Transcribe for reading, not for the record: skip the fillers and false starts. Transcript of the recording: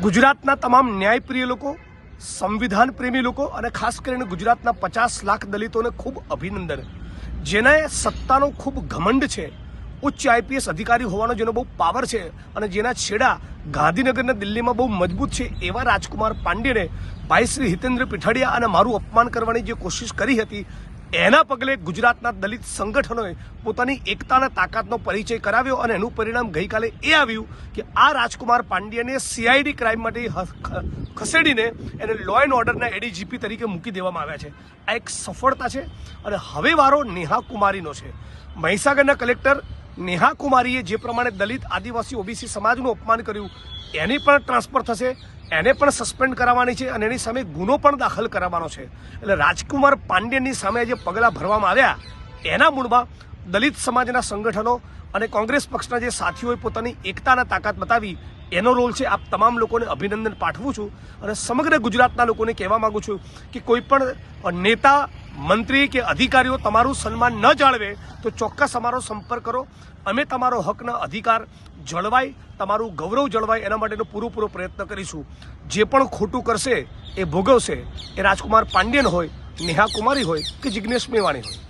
ગુજરાતના તમામ ન્યાયપ્રિય લોકો, સંવિધાન પ્રેમી લોકો અને ખાસ કરીને ગુજરાતના 50 લાખ દલિતોને ખૂબ અભિનંદન, જેને સત્તાનો ખૂબ ઘમંડ છે, ઉચ્ચ આઈપીએસ અધિકારી હોવાનો જેનો બહુ પાવર છે અને જેના છેડા ગાંધીનગરના દિલ્હીમાં બહુ મજબૂત છે, એવા રાજકુમાર પાંડેને ભાઈ શ્રી હિતેન્દ્ર પીઠડિયા અને મારું અપમાન કરવાની જે કોશિશ કરી હતી, એના પગલે ગુજરાતના દલિત સંગઠનોએ પોતાની એકતાના તાકાતનો પરિચય કરાવ્યો અને એનું પરિણામ ગઈકાલે એ આવ્યું કે આ રાજકુમાર પાંડેને સીઆઈડી ક્રાઇમ માટે ખસેડીને એને લો એન્ડ ઓર્ડરના એડીજીપી તરીકે મૂકી દેવામાં આવ્યા છે. આ એક સફળતા છે. અને હવે વારો નેહા કુમારીનો છે. મહીસાગરના કલેક્ટર નેહા કુમારીએ જે પ્રમાણે દલિત, આદિવાસી, ઓબીસી સમાજનું અપમાન કર્યું, એની પણ ટ્રાન્સફર થશે, એને પણ સસ્પેન્ડ કરાવવાની છે અને એની સામે ગુનો પણ દાખલ કરાવવાનો છે. એટલે રાજકુમાર પાંડેની સામે જે પગલાં ભરવામાં આવ્યા એના મૂળમાં દલિત સમાજના સંગઠનો અને કોંગ્રેસ પક્ષના જે સાથીઓએ પોતાની એકતાના તાકાત બતાવી એનો રોલ છે. આપ તમામ લોકોને અભિનંદન પાઠવું છું અને સમગ્ર ગુજરાતના લોકોને કહેવા માગું છું કે કોઈ પણ નેતા, મંત્રી કે અધિકારીઓ તમારું સન્માન ન જાળવે તો ચોક્કસ અમારો સંપર્ક કરો. અમે તમારો હકના અધિકાર જળવાય, તમારું ગૌરવ જળવાય એના માટેનો પૂરો પ્રયત્ન કરીશું. જે પણ ખોટું કરશે એ ભોગવશે, એ રાજકુમાર પાંડેન હોય, નેહા કુમારી હોય કે જિગ્નેશ મેવાણી હોય.